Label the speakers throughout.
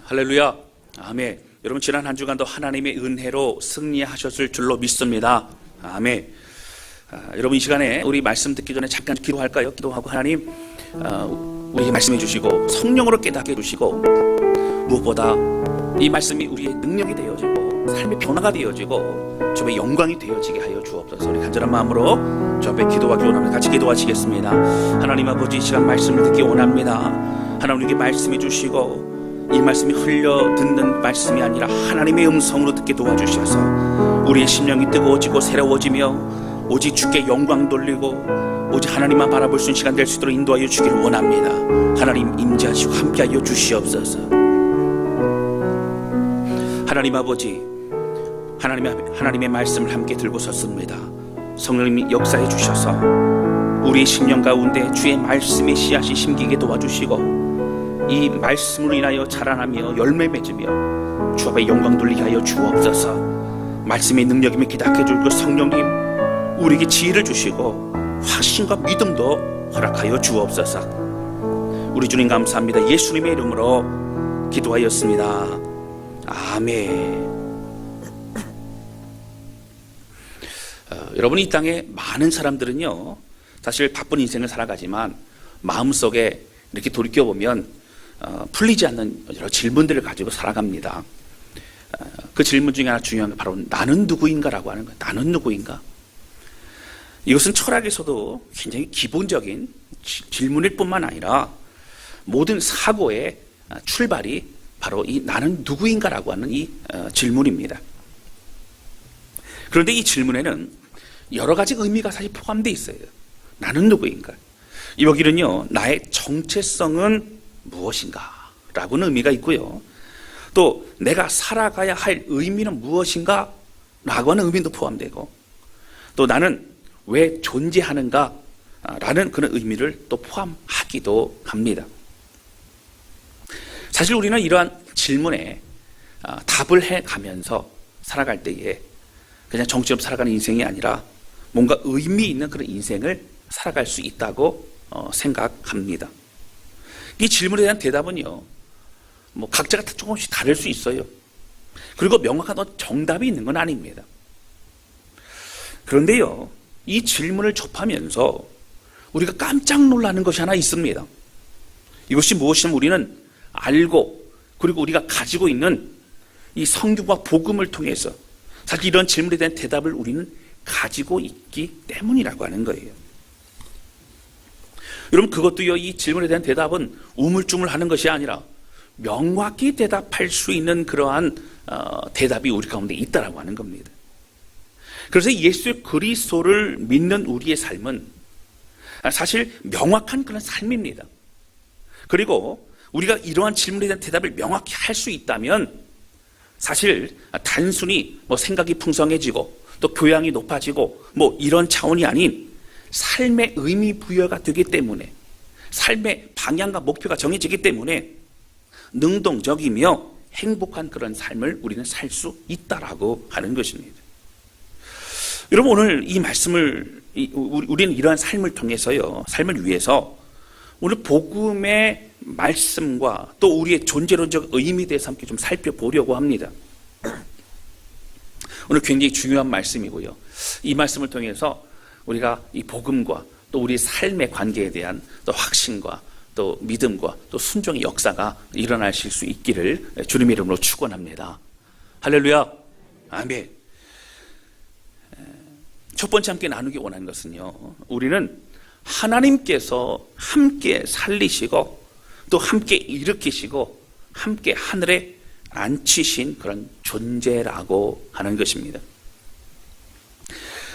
Speaker 1: 할렐루야. 아멘. 여러분 지난 한 주간도 하나님의 은혜로 승리하셨을 줄로 믿습니다. 아멘. 여러분 이 시간에 우리 말씀 듣기 전에 잠깐 기도할까요? 기도하고 하나님 우리에게 말씀해 주시고 성령으로 깨닫게 해주시고 무엇보다 이 말씀이 우리의 능력이 되어지고 삶의 변화가 되어지고 주의 영광이 되어지게 하여 주옵소서. 우리 간절한 마음으로 주 앞에 기도하기 원합니다. 같이 기도하시겠습니다. 하나님 아버지 이 시간 말씀을 듣기 원합니다. 하나님 우리에게 말씀해 주시고 이 말씀이 흘려 듣는 말씀이 아니라 하나님의 음성으로 듣게 도와주셔서 우리의 심령이 뜨거워지고 새로워지며 오직 주께 영광 돌리고 오직 하나님만 바라볼 수 있는 시간 될 수 있도록 인도하여 주기를 원합니다. 하나님 임재하시고 함께하여 주시옵소서. 하나님 아버지 하나님의 말씀을 함께 들고 섰습니다. 성령님이 역사해 주셔서 우리의 심령 가운데 주의 말씀의 씨앗이 심기게 도와주시고 이 말씀으로 인하여 자라나며 열매 맺으며 주 앞에 영광 돌리게 하여 주옵소서. 말씀의 능력이 믿게 해주고 성령님 우리에게 지혜를 주시고 확신과 믿음도 허락하여 주옵소서. 우리 주님 감사합니다. 예수님의 이름으로 기도하였습니다. 아멘. 여러분 이 땅에 많은 사람들은요 사실 바쁜 인생을 살아가지만 마음속에 이렇게 돌이켜보면 풀리지 않는 여러 질문들을 가지고 살아갑니다. 그 질문 중에 하나 중요한 게 바로 나는 누구인가라고 하는 거예요. 나는 누구인가? 이것은 철학에서도 굉장히 기본적인 질문일 뿐만 아니라 모든 사고의 출발이 바로 이 나는 누구인가라고 하는 이 질문입니다. 그런데 이 질문에는 여러 가지 의미가 사실 포함되어 있어요. 나는 누구인가? 여기는요 나의 정체성은 무엇인가 라고는 의미가 있고요, 또 내가 살아가야 할 의미는 무엇인가 라고 하는 의미도 포함되고, 또 나는 왜 존재하는가 라는 그런 의미를 또 포함하기도 합니다. 사실 우리는 이러한 질문에 답을 해가면서 살아갈 때에 그냥 정처럼 살아가는 인생이 아니라 뭔가 의미 있는 그런 인생을 살아갈 수 있다고 생각합니다. 이 질문에 대한 대답은요 뭐 각자가 조금씩 다를 수 있어요. 그리고 명확한 정답이 있는 건 아닙니다. 그런데요 이 질문을 접하면서 우리가 깜짝 놀라는 것이 하나 있습니다. 이것이 무엇이냐면 우리는 알고 그리고 우리가 가지고 있는 이 성경과 복음을 통해서 사실 이런 질문에 대한 대답을 우리는 가지고 있기 때문이라고 하는 거예요. 여러분 그것도요 이 질문에 대한 대답은 우물쭈물하는 것이 아니라 명확히 대답할 수 있는 그러한 대답이 우리 가운데 있다라고 하는 겁니다. 그래서 예수 그리스도를 믿는 우리의 삶은 사실 명확한 그런 삶입니다. 그리고 우리가 이러한 질문에 대한 대답을 명확히 할 수 있다면 사실 단순히 뭐 생각이 풍성해지고 또 교양이 높아지고 뭐 이런 차원이 아닌 삶의 의미 부여가 되기 때문에 삶의 방향과 목표가 정해지기 때문에 능동적이며 행복한 그런 삶을 우리는 살 수 있다라고 하는 것입니다. 여러분 오늘 이 말씀을 우리는 이러한 삶을 통해서요 삶을 위해서 오늘 복음의 말씀과 또 우리의 존재론적 의미에 대해서 함께 좀 살펴보려고 합니다. 오늘 굉장히 중요한 말씀이고요. 이 말씀을 통해서 우리가 이 복음과 또 우리 삶의 관계에 대한 또 확신과 또 믿음과 또 순종의 역사가 일어나실 수 있기를 주님의 이름으로 축원합니다. 할렐루야. 아멘. 첫 번째 함께 나누기 원하는 것은요 우리는 하나님께서 함께 살리시고 또 함께 일으키시고 함께 하늘에 앉히신 그런 존재라고 하는 것입니다.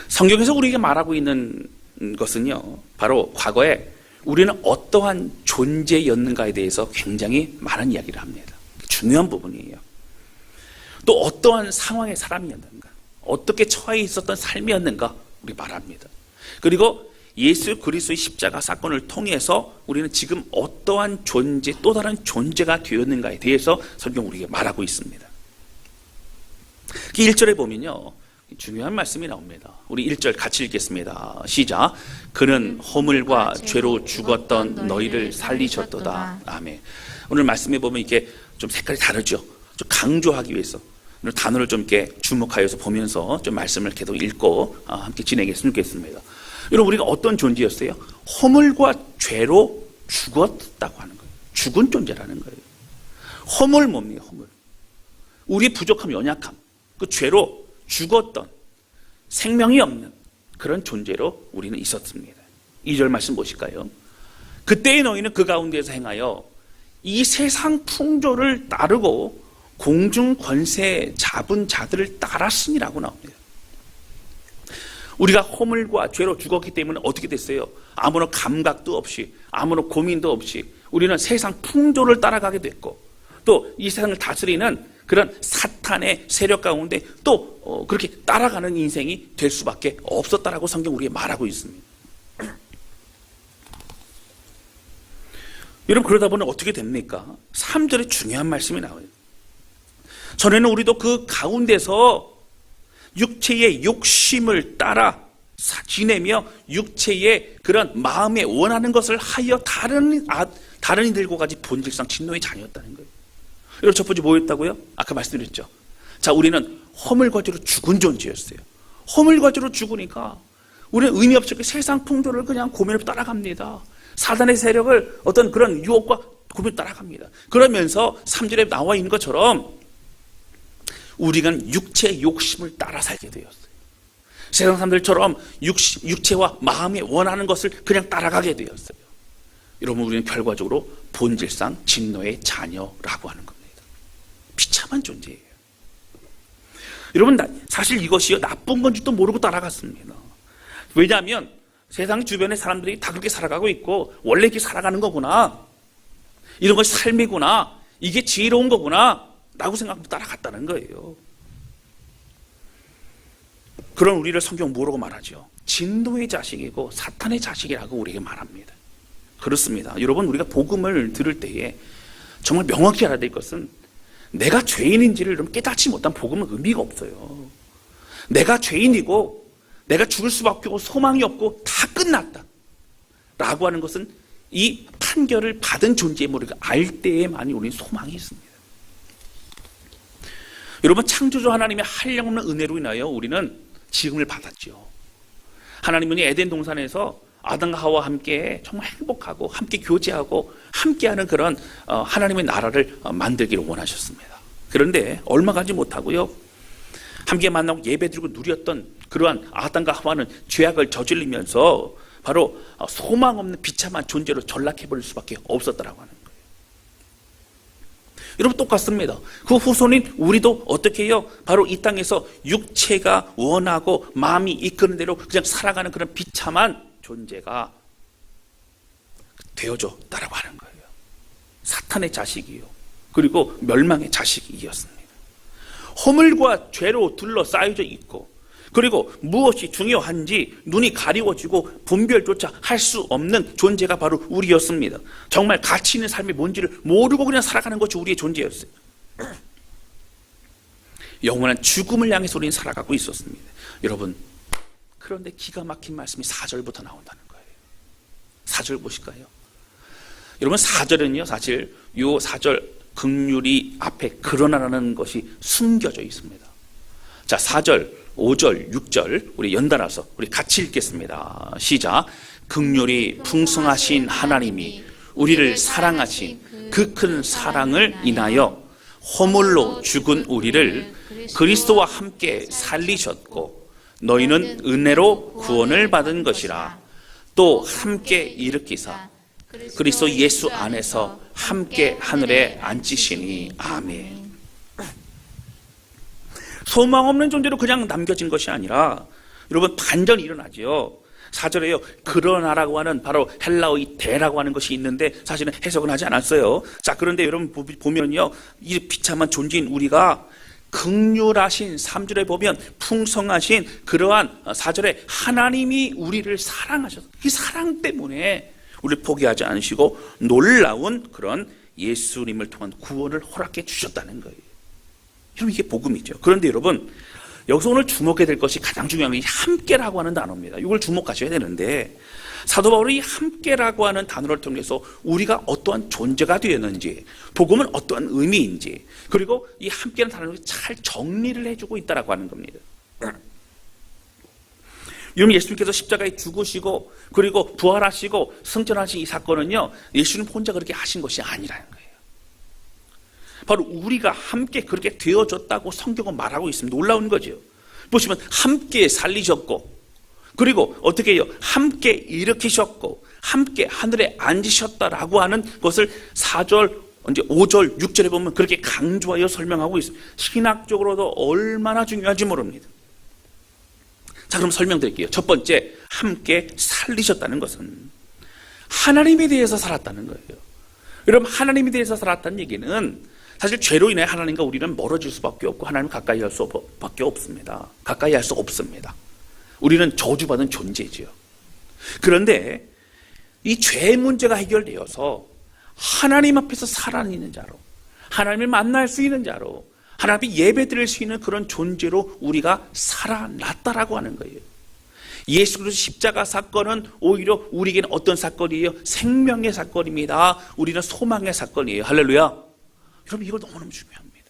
Speaker 1: 성경에서 우리에게 말하고 있는 것은요 바로 과거에 우리는 어떠한 존재였는가에 대해서 굉장히 많은 이야기를 합니다. 중요한 부분이에요. 또 어떠한 상황의 사람이었는가, 어떻게 처해 있었던 삶이었는가 우리 말합니다. 그리고 예수 그리스도의 십자가 사건을 통해서 우리는 지금 어떠한 존재, 또 다른 존재가 되었는가에 대해서 성경 우리에게 말하고 있습니다. 1절에 보면요 중요한 말씀이 나옵니다. 우리 1절 같이 읽겠습니다. 시작. 그는 허물과 죄로 죽었던 너희를 살리셨도다. 아멘. 오늘 말씀해 보면 이게 좀 색깔이 다르죠. 좀 강조하기 위해서 오늘 단어를 좀 이렇게 주목하여서 보면서 좀 말씀을 계속 읽고 함께 진행했으면 좋겠습니다. 여러분, 우리가 어떤 존재였어요? 허물과 죄로 죽었다고 하는 거예요. 죽은 존재라는 거예요. 허물 뭡니까? 허물. 우리의 부족함, 연약함, 그 죄로 죽었던 생명이 없는 그런 존재로 우리는 있었습니다. 2절 말씀 보실까요? 그때의 너희는 그 가운데서 행하여 이 세상 풍조를 따르고 공중 권세 잡은 자들을 따랐으니라고 나옵니다. 우리가 허물과 죄로 죽었기 때문에 어떻게 됐어요? 아무런 감각도 없이, 아무런 고민도 없이 우리는 세상 풍조를 따라가게 됐고, 또 이 세상을 다스리는 그런 사탄의 세력 가운데 또 그렇게 따라가는 인생이 될 수밖에 없었다라고 성경 우리에게 말하고 있습니다. 여러분, 그러다 보면 어떻게 됩니까? 3절에 중요한 말씀이 나와요. 전에는 우리도 그 가운데서 육체의 욕심을 따라 지내며 육체의 그런 마음에 원하는 것을 하여 다른 이들과 같이 본질상 진노의 자녀였다는 거예요. 여러분, 첫 번째 뭐였다고요? 아까 말씀드렸죠. 자, 우리는 허물과 죄로 죽은 존재였어요. 허물과 죄로 죽으니까 우리는 의미 없이 세상 풍조를 그냥 고민을 따라갑니다. 사단의 세력을 어떤 그런 유혹과 고민을 따라갑니다. 그러면서 3절에 나와 있는 것처럼 우리가 육체의 욕심을 따라 살게 되었어요. 세상 사람들처럼 육체와 마음이 원하는 것을 그냥 따라가게 되었어요. 여러분, 우리는 결과적으로 본질상 진노의 자녀라고 하는 겁니다. 비참한 존재예요. 여러분, 사실 이것이 나쁜 건지도 모르고 따라갔습니다. 왜냐하면 세상 주변의 사람들이 다 그렇게 살아가고 있고, 원래 이렇게 살아가는 거구나, 이런 것이 삶이구나, 이게 지혜로운 거구나 라고 생각하고 따라갔다는 거예요. 그런 우리를 성경 뭐라고 말하죠? 진노의 자식이고 사탄의 자식이라고 우리에게 말합니다. 그렇습니다. 여러분, 우리가 복음을 들을 때에 정말 명확히 알아야 될 것은, 내가 죄인인지를 좀 깨닫지 못한 복음은 의미가 없어요. 내가 죄인이고 내가 죽을 수밖에 없고 소망이 없고 다 끝났다 라고 하는 것은 이 판결을 받은 존재임을 우리가 알 때에만이 우리는 소망이 있습니다. 여러분, 창조주 하나님의 한량없는 은혜로 인하여 우리는 지음을 받았죠. 하나님은 에덴 동산에서 아담과 하와와 함께 정말 행복하고 함께 교제하고 함께하는 그런 하나님의 나라를 만들기를 원하셨습니다. 그런데 얼마 가지 못하고요, 함께 만나고 예배드리고 누렸던 그러한 아담과 하와는 죄악을 저지르면서 바로 소망 없는 비참한 존재로 전락해버릴 수밖에 없었다라고 하는 거예요. 여러분, 똑같습니다. 그 후손인 우리도 어떻게 해요? 바로 이 땅에서 육체가 원하고 마음이 이끄는 대로 그냥 살아가는 그런 비참한 존재가 되어졌다라고 하는 거예요. 사탄의 자식이요, 그리고 멸망의 자식이었습니다. 허물과 죄로 둘러싸여져 있고, 그리고 무엇이 중요한지 눈이 가리워지고 분별조차 할 수 없는 존재가 바로 우리였습니다. 정말 가치 있는 삶이 뭔지를 모르고 그냥 살아가는 것이 우리의 존재였어요. 영원한 죽음을 향해서 우리는 살아가고 있었습니다. 여러분, 그런데 기가 막힌 말씀이 4절부터 나온다는 거예요. 4절 보실까요? 여러분, 4절은요, 사실 이 4절 긍휼이 앞에 그러나라는 것이 숨겨져 있습니다. 자, 4절, 5절, 6절 우리 연달아서 우리 같이 읽겠습니다. 시작. 긍휼이 풍성하신 하나님이 우리를 사랑하신 그 큰 사랑을 인하여 허물로 죽은 우리를 그리스도와 함께 살리셨고, 너희는 은혜로 구원을 받은 것이라. 또 함께 일으키사 그리스도 예수 안에서 함께 하늘에 앉히시니. 아멘. 소망 없는 존재로 그냥 남겨진 것이 아니라, 여러분, 반전이 일어나죠. 4절에요, 그러나라고 하는 바로 헬라어의 대라고 하는 것이 있는데 사실은 해석은 하지 않았어요. 자, 그런데 여러분 보면요, 이 비참한 존재인 우리가 긍휼하신, 3절에 보면 풍성하신 그러한 4절에 하나님이 우리를 사랑하셔서 이 사랑 때문에 우리를 포기하지 않으시고 놀라운 그런 예수님을 통한 구원을 허락해 주셨다는 거예요. 여러분, 이게 복음이죠. 그런데 여러분, 여기서 오늘 주목해야 될 것이 가장 중요한 게 함께라고 하는 단어입니다. 이걸 주목하셔야 되는데, 사도 바울이 함께라고 하는 단어를 통해서 우리가 어떠한 존재가 되었는지, 복음은 어떠한 의미인지, 그리고 이 함께라는 단어를 잘 정리를 해주고 있다라고 하는 겁니다. 여러분, 예수님께서 십자가에 죽으시고 그리고 부활하시고 승천하신 이 사건은요, 예수님 혼자 그렇게 하신 것이 아니라는 거예요. 바로 우리가 함께 그렇게 되어졌다고 성경은 말하고 있습니다. 놀라운 거죠. 보시면 함께 살리셨고, 그리고 어떻게 해요? 함께 일으키셨고, 함께 하늘에 앉으셨다라고 하는 것을 4절, 이제 5절, 6절에 보면 그렇게 강조하여 설명하고 있습니다. 신학적으로도 얼마나 중요한지 모릅니다. 자, 그럼 설명드릴게요. 첫 번째, 함께 살리셨다는 것은 하나님에 대해서 살았다는 거예요. 여러분, 하나님에 대해서 살았다는 얘기는 사실 죄로 인해 하나님과 우리는 멀어질 수밖에 없고 하나님 가까이 할 수밖에 없습니다. 가까이 할 수 없습니다. 우리는 저주받은 존재지요. 그런데 이 죄 문제가 해결되어서 하나님 앞에서 살아있는 자로, 하나님을 만날 수 있는 자로, 하나님 앞에 예배 드릴 수 있는 그런 존재로 우리가 살아났다라고 하는 거예요. 예수 그리스도 십자가 사건은 오히려 우리에게는 어떤 사건이에요? 생명의 사건입니다. 우리는 소망의 사건이에요. 할렐루야. 여러분, 이거 너무너무 중요합니다.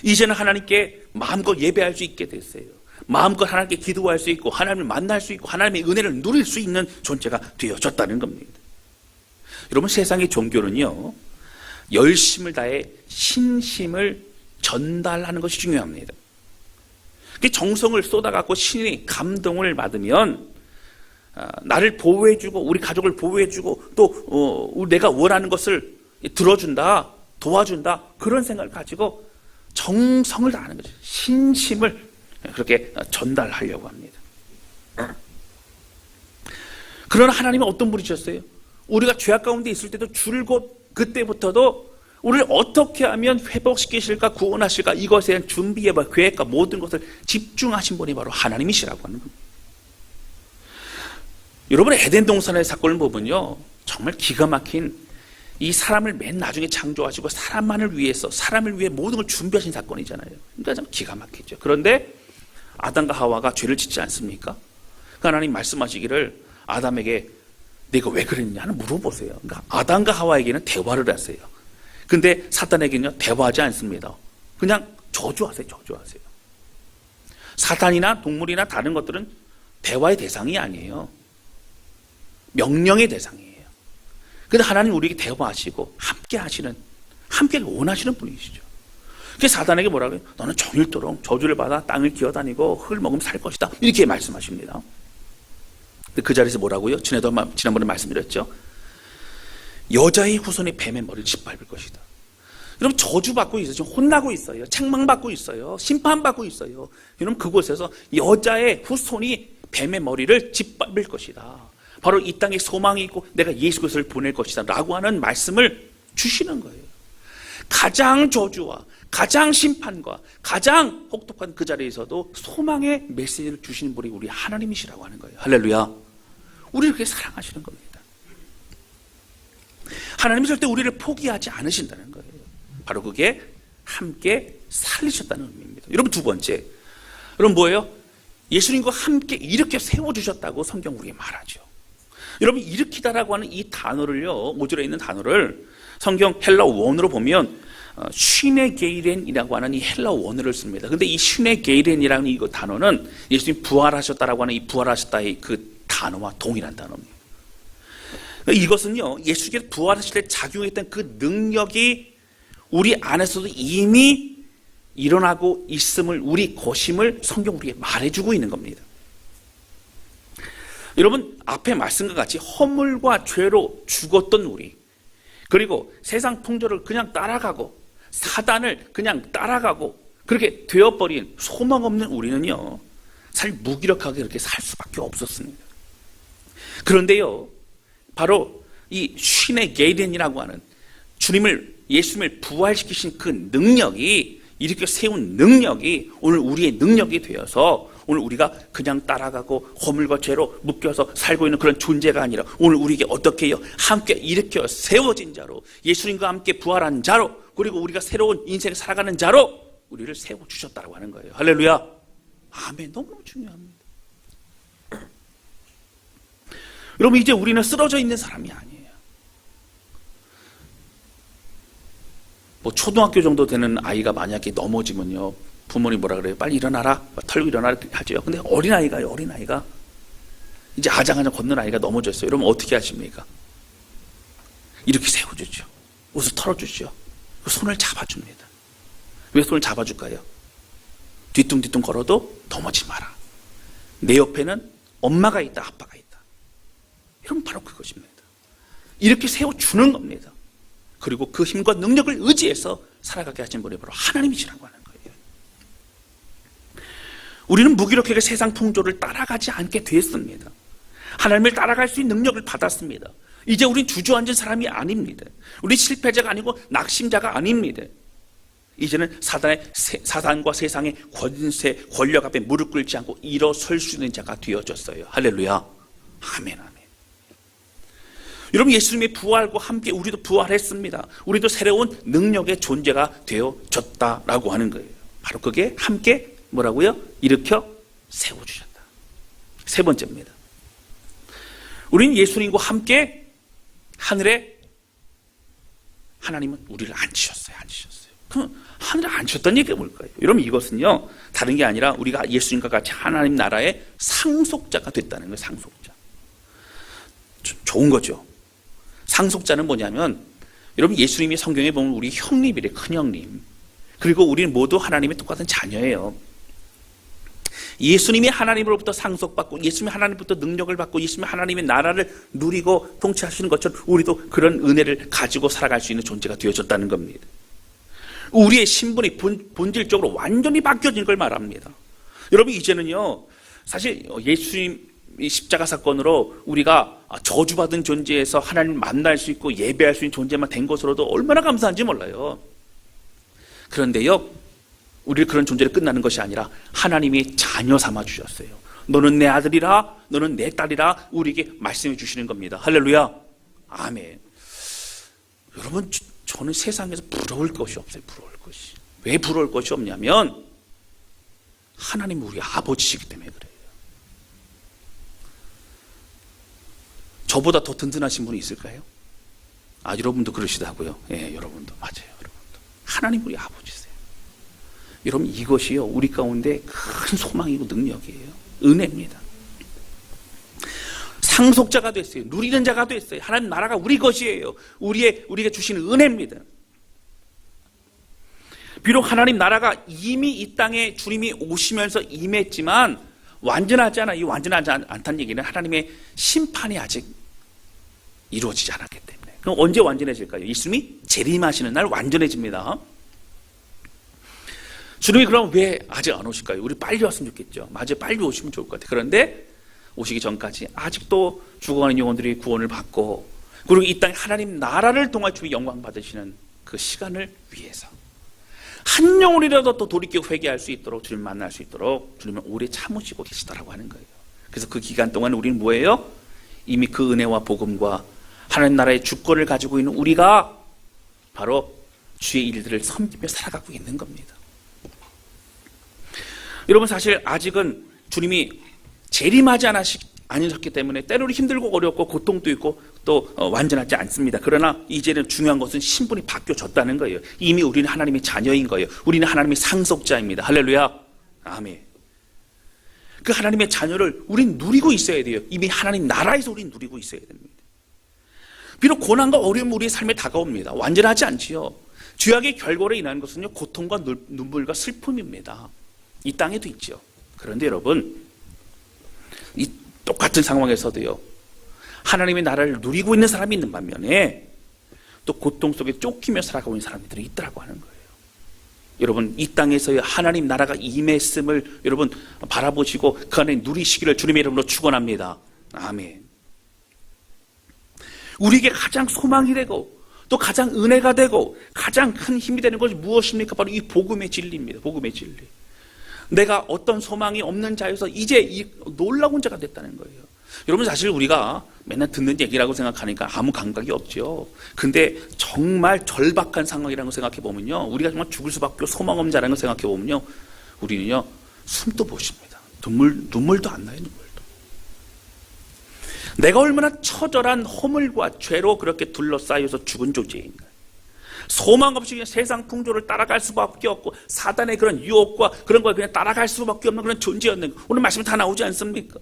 Speaker 1: 이제는 하나님께 마음껏 예배할 수 있게 됐어요. 마음껏 하나님께 기도할 수 있고 하나님을 만날 수 있고 하나님의 은혜를 누릴 수 있는 존재가 되어졌다는 겁니다. 여러분, 세상의 종교는요, 열심을 다해 신심을 전달하는 것이 중요합니다. 정성을 쏟아갖고 신의 감동을 받으면 나를 보호해주고 우리 가족을 보호해주고 또 내가 원하는 것을 들어준다, 도와준다, 그런 생각을 가지고 정성을 다하는 거죠. 신심을 그렇게 전달하려고 합니다. 그러나 하나님은 어떤 분이셨어요? 우리가 죄악 가운데 있을 때도 줄곧 그때부터도 우리를 어떻게 하면 회복시키실까, 구원하실까, 이것에 대한 준비와 계획과 모든 것을 집중하신 분이 바로 하나님이시라고 하는 겁니다. 여러분, 에덴 동산의 사건을 보면요, 정말 기가 막힌, 이 사람을 맨 나중에 창조하시고 사람만을 위해서, 사람을 위해 모든 걸 준비하신 사건이잖아요. 그러니까 참 기가 막히죠. 그런데 아담과 하와가 죄를 짓지 않습니까? 그러니까 하나님 말씀하시기를 아담에게 내가 왜 그랬냐는 물어보세요. 그러니까 아담과 하와에게는 대화를 하세요. 근데 사탄에게는요, 대화하지 않습니다. 그냥 저주하세요. 저주하세요. 사탄이나 동물이나 다른 것들은 대화의 대상이 아니에요. 명령의 대상이에요. 그런데 하나님 우리에게 대화하시고 함께 하시는, 함께를 원하시는 분이시죠. 그래서 사탄에게 뭐라고요? 너는 종일토록 저주를 받아 땅을 기어다니고 흙을 먹으면 살 것이다, 이렇게 말씀하십니다. 그 자리에서 뭐라고요? 지난번에 말씀드렸죠. 여자의 후손이 뱀의 머리를 짓밟을 것이다. 여러분, 저주받고 있어요. 지금 혼나고 있어요. 책망받고 있어요. 심판받고 있어요. 여러분, 그곳에서 여자의 후손이 뱀의 머리를 짓밟을 것이다. 바로 이 땅에 소망이 있고 내가 예수 그리스도를 보낼 것이다 라고 하는 말씀을 주시는 거예요. 가장 저주와 가장 심판과 가장 혹독한 그 자리에서도 소망의 메시지를 주시는 분이 우리 하나님이시라고 하는 거예요. 할렐루야. 우리를 그렇게 사랑하시는 겁니다. 하나님이 절대 우리를 포기하지 않으신다는 거예요. 바로 그게 함께 살리셨다는 의미입니다. 여러분, 두 번째, 여러분 뭐예요? 예수님과 함께 일으켜 세워주셨다고 성경 우리에게 말하죠. 여러분, 일으키다라고 하는 이 단어를요, 5절에 있는 단어를 성경 헬라 원어로 보면 슈네게이렌이라고 하는 이 헬라 원어를 씁니다. 근데 이 슈네게이렌이라는 이 단어는 예수님 부활하셨다라고 하는 이 부활하셨다의 그 단어와 동일한 단어입니다. 이것은요, 예수께서 부활하실 때 작용했던 그 능력이 우리 안에서도 이미 일어나고 있음을, 우리 것임을 성경 우리에게 말해주고 있는 겁니다. 여러분, 앞에 말씀과 같이 허물과 죄로 죽었던 우리, 그리고 세상 풍조를 그냥 따라가고 사단을 그냥 따라가고 그렇게 되어버린 소망 없는 우리는요, 사실 무기력하게 그렇게 살 수밖에 없었습니다. 그런데요, 바로 이 슈네게이렌이라고 하는 예수님을 부활시키신 그 능력이, 이렇게 세운 능력이 오늘 우리의 능력이 되어서 오늘 우리가 그냥 따라가고 허물과 죄로 묶여서 살고 있는 그런 존재가 아니라 오늘 우리에게 어떻게 해요? 함께 일으켜 세워진 자로, 예수님과 함께 부활한 자로, 그리고 우리가 새로운 인생을 살아가는 자로 우리를 세워주셨다고 하는 거예요. 할렐루야. 아멘. 너무너무 중요합니다. 여러분, 이제 우리는 쓰러져 있는 사람이 아니에요. 뭐 초등학교 정도 되는 아이가 만약에 넘어지면요, 부모님 뭐라 그래요? 빨리 일어나라, 털고 일어나라 하죠. 근데 어린아이가요, 어린아이가 이제 아장아장 걷는 아이가 넘어졌어요. 여러분 어떻게 하십니까? 이렇게 세워주죠. 옷을 털어주죠. 손을 잡아줍니다. 왜 손을 잡아줄까요? 뒤뚱뒤뚱 걸어도 넘어지지 마라. 내 옆에는 엄마가 있다, 아빠가 있다. 이러면 바로 그것입니다. 이렇게 세워주는 겁니다. 그리고 그 힘과 능력을 의지해서 살아가게 하신 분이 바로 하나님이시라고 하는 거예요. 우리는 무기력하게 세상 풍조를 따라가지 않게 됐습니다. 하나님을 따라갈 수 있는 능력을 받았습니다. 이제 우린 주저앉은 사람이 아닙니다. 우리 실패자가 아니고 낙심자가 아닙니다. 이제는 사단과 세상의 권세, 권력 앞에 무릎 꿇지 않고 일어설 수 있는 자가 되어졌어요. 할렐루야. 아멘, 아멘. 여러분, 예수님의 부활과 함께 우리도 부활했습니다. 우리도 새로운 능력의 존재가 되어졌다라고 하는 거예요. 바로 그게 함께 뭐라고요? 일으켜 세워주셨다. 세 번째입니다. 우리는 예수님과 함께 하늘에 하나님은 우리를 앉히셨어요. 앉히셨어요. 그럼 하늘에 앉히셨다는 얘기가 뭘까요? 여러분, 이것은요 다른 게 아니라 우리가 예수님과 같이 하나님 나라의 상속자가 됐다는 거예요. 상속자. 좋은 거죠. 상속자는 뭐냐면, 여러분, 예수님이 성경에 보면 우리 형님이래, 큰형님. 그리고 우리는 모두 하나님의 똑같은 자녀예요. 예수님이 하나님으로부터 상속받고, 예수님이 하나님부터 능력을 받고, 예수님이 하나님의 나라를 누리고 통치하시는 것처럼 우리도 그런 은혜를 가지고 살아갈 수 있는 존재가 되어졌다는 겁니다. 우리의 신분이 본질적으로 완전히 바뀌어진 걸 말합니다. 여러분, 이제는요 사실 예수님 십자가 사건으로 우리가 저주받은 존재에서 하나님을 만날 수 있고 예배할 수 있는 존재만 된 것으로도 얼마나 감사한지 몰라요. 그런데요, 우리를 그런 존재로 끝나는 것이 아니라 하나님이 자녀 삼아 주셨어요. 너는 내 아들이라, 너는 내 딸이라 우리에게 말씀해 주시는 겁니다. 할렐루야. 아멘. 여러분, 저는 세상에서 부러울 것이 없어요. 부러울 것이. 왜 부러울 것이 없냐면, 하나님은 우리 아버지시기 때문에 그래요. 저보다 더 든든하신 분이 있을까요? 여러분도 그러시다고요. 예, 여러분도 맞아요. 여러분도. 하나님 우리 아버지세요. 여러분, 이것이요 우리 가운데 큰 소망이고 능력이에요. 은혜입니다. 상속자가 됐어요. 누리는 자가 됐어요. 하나님 나라가 우리 것이에요. 우리가 주시는 은혜입니다. 비록 하나님 나라가 이미 이 땅에 주님이 오시면서 임했지만 완전하지 않아. 이 완전하지 않다는 얘기는 하나님의 심판이 아직 이루어지지 않았기 때문에. 그럼 언제 완전해질까요? 예수님이 재림하시는 날 완전해집니다. 주님이 그럼 왜 아직 안 오실까요? 우리 빨리 왔으면 좋겠죠. 맞아요. 빨리 오시면 좋을 것 같아요. 그런데 오시기 전까지 아직도 죽어가는 영혼들이 구원을 받고, 그리고 이 땅에 하나님 나라를 통해 주의 영광 받으시는 그 시간을 위해서 한 영혼이라도 또 돌이켜 회개할 수 있도록, 주님 만날 수 있도록 주님은 오래 참으시고 계시더라고 하는 거예요. 그래서 그 기간 동안 우리는 뭐예요? 이미 그 은혜와 복음과 하나님 나라의 주권을 가지고 있는 우리가 바로 주의 일들을 섬기며 살아가고 있는 겁니다. 여러분, 사실 아직은 주님이 재림하지 않으셨기 때문에 때로는 힘들고 어렵고 고통도 있고 또 완전하지 않습니다. 그러나 이제는 중요한 것은 신분이 바뀌어졌다는 거예요. 이미 우리는 하나님의 자녀인 거예요. 우리는 하나님의 상속자입니다. 할렐루야. 아멘. 그 하나님의 자녀를 우린 누리고 있어야 돼요. 이미 하나님 나라에서 우린 누리고 있어야 됩니다. 비록 고난과 어려움이 우리의 삶에 다가옵니다. 완전하지 않지요. 죄악의 결과로 인한 것은요 고통과 눈물과 슬픔입니다. 이 땅에도 있죠. 그런데 여러분, 이 똑같은 상황에서도요 하나님의 나라를 누리고 있는 사람이 있는 반면에 또 고통 속에 쫓기며 살아가고 있는 사람들이 있더라고 하는 거예요. 여러분, 이 땅에서의 하나님 나라가 임했음을 여러분 바라보시고 그 안에 누리시기를 주님의 이름으로 축원합니다. 아멘. 우리에게 가장 소망이 되고 또 가장 은혜가 되고 가장 큰 힘이 되는 것이 무엇입니까? 바로 이 복음의 진리입니다. 복음의 진리. 내가 어떤 소망이 없는 자여서 이제 이 놀라운 자가 됐다는 거예요. 여러분, 사실 우리가 맨날 듣는 얘기라고 생각하니까 아무 감각이 없죠. 근데 정말 절박한 상황이라는 걸 생각해 보면요, 우리가 정말 죽을 수밖에 소망 없는 자라는 걸 생각해 보면요, 우리는요 숨도 못 쉽니다. 눈물도 안 나요. 눈물도. 내가 얼마나 처절한 허물과 죄로 그렇게 둘러싸여서 죽은 존재인가. 소망 없이 그냥 세상 풍조를 따라갈 수밖에 없고 사단의 그런 유혹과 그런 걸 그냥 따라갈 수밖에 없는 그런 존재였는 거. 오늘 말씀에 다 나오지 않습니까?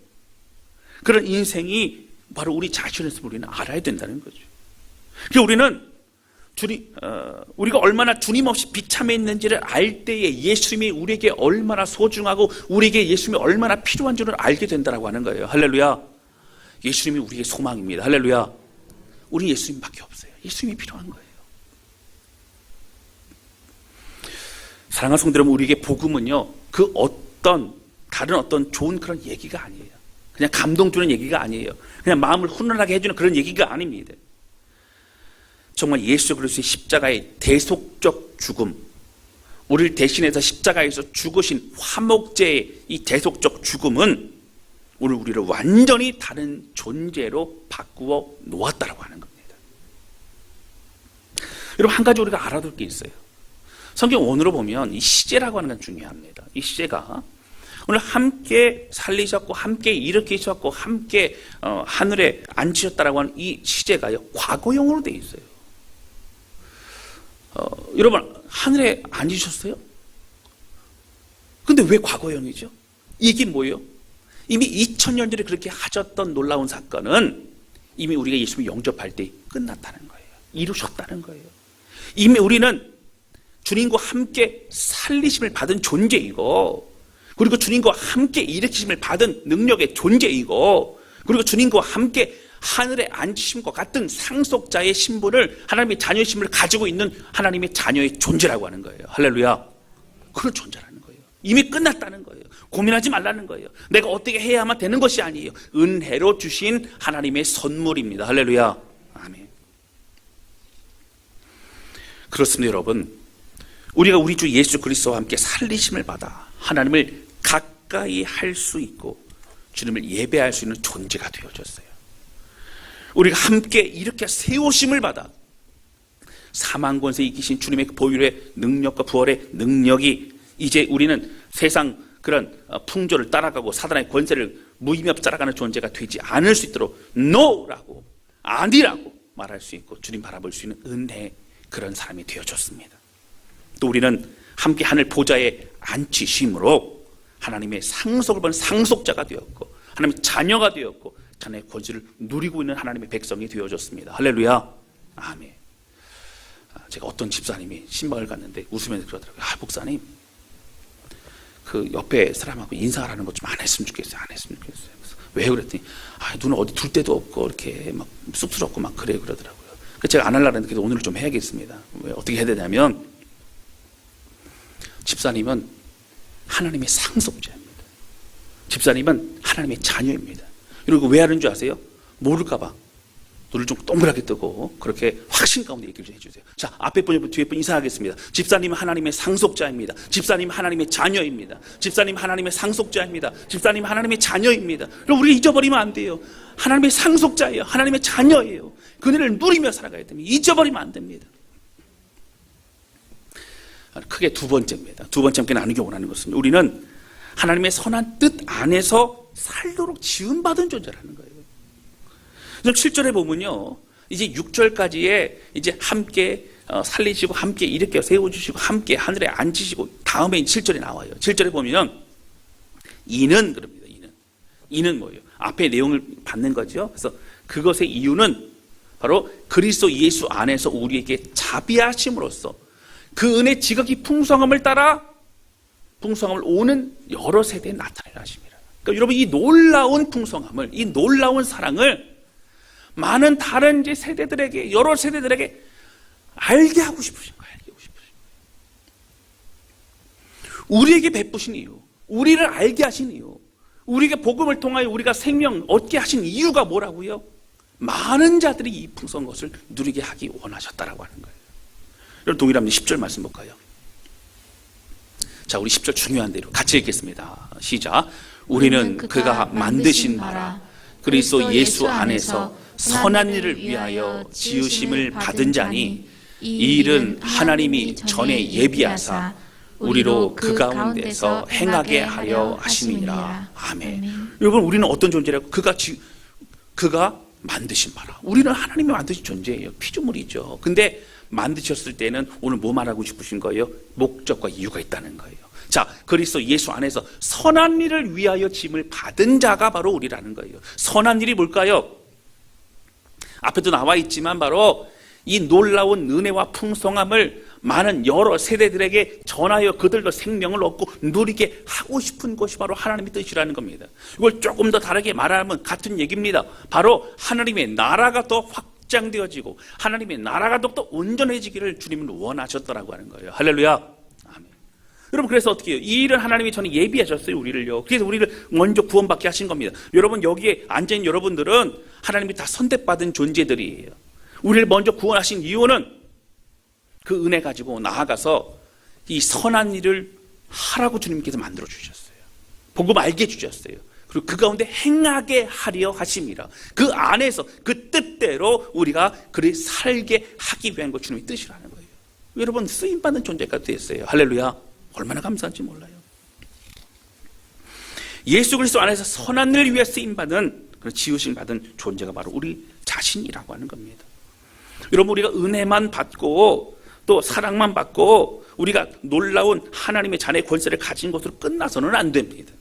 Speaker 1: 그런 인생이 바로 우리 자신에서 우리는 알아야 된다는 거죠. 그래서 우리는 우리가 얼마나 주님 없이 비참해 있는지를 알 때에 예수님이 우리에게 얼마나 소중하고 우리에게 예수님이 얼마나 필요한 줄을 알게 된다고 하는 거예요. 할렐루야. 예수님이 우리의 소망입니다. 할렐루야. 우리 예수님밖에 없어요. 예수님이 필요한 거예요. 사랑하는 성도 여러분, 우리에게 복음은요, 그 다른 어떤 좋은 그런 얘기가 아니에요. 그냥 감동 주는 얘기가 아니에요. 그냥 마음을 훈훈하게 해주는 그런 얘기가 아닙니다. 정말 예수 그리스도의 십자가의 대속적 죽음, 우리를 대신해서 십자가에서 죽으신 화목제의 이 대속적 죽음은 오늘 우리를 완전히 다른 존재로 바꾸어 놓았다라고 하는 겁니다. 여러분, 한 가지 우리가 알아둘 게 있어요. 성경 원어로 보면 이 시제라고 하는 건 중요합니다. 이 시제가 오늘 함께 살리셨고 함께 일으키셨고 함께 하늘에 앉히셨다라고 하는 이 시제가요, 과거형으로 되어 있어요. 여러분, 하늘에 앉으셨어요? 근데 왜 과거형이죠? 이게 뭐예요? 이미 2000년 전에 그렇게 하셨던 놀라운 사건은 이미 우리가 예수님을 영접할 때 끝났다는 거예요. 이루셨다는 거예요. 이미 우리는 주님과 함께 살리심을 받은 존재이고, 그리고 주님과 함께 일으키심을 받은 능력의 존재이고, 그리고 주님과 함께 하늘에 앉으심과 같은 상속자의 신분을, 하나님의 자녀의 신분을 가지고 있는 하나님의 자녀의 존재라고 하는 거예요. 할렐루야. 그런 존재라는 거예요. 이미 끝났다는 거예요. 고민하지 말라는 거예요. 내가 어떻게 해야만 되는 것이 아니에요. 은혜로 주신 하나님의 선물입니다. 할렐루야. 아멘. 그렇습니다, 여러분. 우리가 우리 주 예수 그리스도와 함께 살리심을 받아 하나님을 가까이 할 수 있고 주님을 예배할 수 있는 존재가 되어졌어요. 우리가 함께 이렇게 세우심을 받아 사망 권세에 이기신 주님의 보혈의 능력과 부활의 능력이 이제 우리는 세상 그런 풍조를 따라가고 사단의 권세를 무의미없이 따라가는 존재가 되지 않을 수 있도록 NO라고, 아니라고 말할 수 있고 주님 바라볼 수 있는 은혜의 그런 사람이 되어졌습니다. 또 우리는 함께 하늘 보좌에 앉히심으로 하나님의 상속을 받은 상속자가 되었고 하나님의 자녀가 되었고 자녀의 권세를 누리고 있는 하나님의 백성이 되어졌습니다. 할렐루야. 아멘. 제가 어떤 집사님이 신방을 갔는데 웃으면서 그러더라고요. 목사님, 그 옆에 사람하고 인사하라는 것 좀 안 했으면 좋겠어요. 안 했으면 좋겠어요. 왜 그랬더니 눈을 어디 둘 데도 없고 이렇게 막 쑥스럽고 막 그래 그러더라고요. 제가 안 하려고 했는데 오늘 좀 해야겠습니다. 왜 어떻게 해야 되냐면, 집사님은 하나님의 상속자입니다. 집사님은 하나님의 자녀입니다. 그리고 왜 하는 줄 아세요? 모를까봐 눈을 좀 동그랗게 뜨고 그렇게 확신 가운데 얘기를 좀 해주세요. 자, 앞에 분, 뒤에 분 인사하겠습니다. 집사님은 하나님의 상속자입니다. 집사님은 하나님의 자녀입니다. 집사님 하나님의 상속자입니다. 집사님 하나님의 자녀입니다. 그럼 우리가 잊어버리면 안 돼요. 하나님의 상속자예요. 하나님의 자녀예요. 그들을 누리며 살아가야 됩니다. 잊어버리면 안 됩니다. 크게 두 번째입니다. 두 번째 함께 나누기 원하는 것은 우리는 하나님의 선한 뜻 안에서 살도록 지음받은 존재라는 거예요. 7절에 보면요, 이제 6절까지에 이제 함께 살리시고 함께 일으켜 세워주시고 함께 하늘에 앉히시고 다음에 7절에 나와요. 7절에 보면 이는 그럽니다. 이는 뭐예요? 앞에 내용을 받는 거죠. 그래서 그것의 이유는 바로 그리스도 예수 안에서 우리에게 자비하심으로써 그 은혜 지극히 풍성함을 따라 풍성함을 오는 여러 세대에 나타내라 하십니다. 그러니까 여러분, 이 놀라운 풍성함을, 이 놀라운 사랑을 많은 다른 이제 세대들에게, 여러 세대들에게 알게 하고 싶으신 거예요. 알게 하고 싶으신 거예요. 우리에게 베푸신 이유, 우리를 알게 하신 이유, 우리에게 복음을 통하여 우리가 생명 얻게 하신 이유가 뭐라고요? 많은 자들이 이 풍성한 것을 누리게 하기 원하셨다라고 하는 거예요. 여러분, 동일합니다. 10절 말씀 볼까요? 자, 우리 10절 중요한 대로 같이 읽겠습니다. 시작. 우리는 그가 만드신 나라, 그리스도 예수 안에서 선한 일을 위하여 지으심을 받은 자니 이 일은 하나님이 전에 예비하사 우리로 그 가운데서 행하게 하려 하심이니라. 아멘. 여러분, 우리는 어떤 존재라고? 그가 만드신 바라. 우리는 하나님이 만드신 존재예요. 피조물이죠. 근데 만드셨을 때는 오늘 뭐 말하고 싶으신 거예요? 목적과 이유가 있다는 거예요. 자, 그리스도 예수 안에서 선한 일을 위하여 짐을 받은 자가 바로 우리라는 거예요. 선한 일이 뭘까요? 앞에도 나와 있지만 바로 이 놀라운 은혜와 풍성함을 많은 여러 세대들에게 전하여 그들도 생명을 얻고 누리게 하고 싶은 것이 바로 하나님의 뜻이라는 겁니다. 이걸 조금 더 다르게 말하면 같은 얘기입니다. 바로 하나님의 나라가 더 확장되어지고 하나님의 나라가 더욱더 온전해지기를 주님은 원하셨더라고 하는 거예요. 할렐루야. 아멘. 여러분, 그래서 어떻게 해요? 이 일은 하나님이 전에 예비하셨어요, 우리를요. 그래서 우리를 먼저 구원받게 하신 겁니다. 여러분, 여기에 앉아있는 여러분들은 하나님이 다 선택받은 존재들이에요. 우리를 먼저 구원하신 이유는 그 은혜 가지고 나아가서 이 선한 일을 하라고 주님께서 만들어 주셨어요. 복음 알게 해주셨어요. 그리고 그 가운데 행하게 하려 하심이라. 그 안에서 그 뜻대로 우리가 그를 살게 하기 위한 것 주님의 뜻이라는 거예요. 여러분, 쓰임받는 존재가 됐어요. 할렐루야. 얼마나 감사한지 몰라요. 예수 그리스도 안에서 선한 일을 위해 쓰임받은, 그런 지으심 받은 존재가 바로 우리 자신이라고 하는 겁니다. 여러분, 우리가 은혜만 받고 또 사랑만 받고 우리가 놀라운 하나님의 자녀의 권세를 가진 것으로 끝나서는 안 됩니다.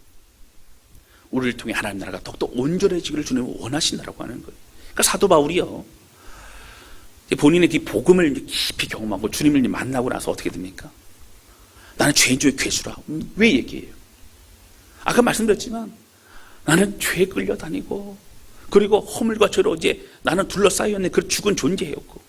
Speaker 1: 우리를 통해 하나님 나라가 더욱더 온전해지기를 주님은 원하신다라고 하는 거예요. 그러니까 사도 바울이요, 본인의 이 복음을 깊이 경험하고 주님을 만나고 나서 어떻게 됩니까? 나는 죄인 중에 괴수라. 왜 얘기해요? 아까 말씀드렸지만 나는 죄에 끌려다니고 그리고 허물과 죄로 이제 나는 둘러싸여있는 그 죽은 존재였고,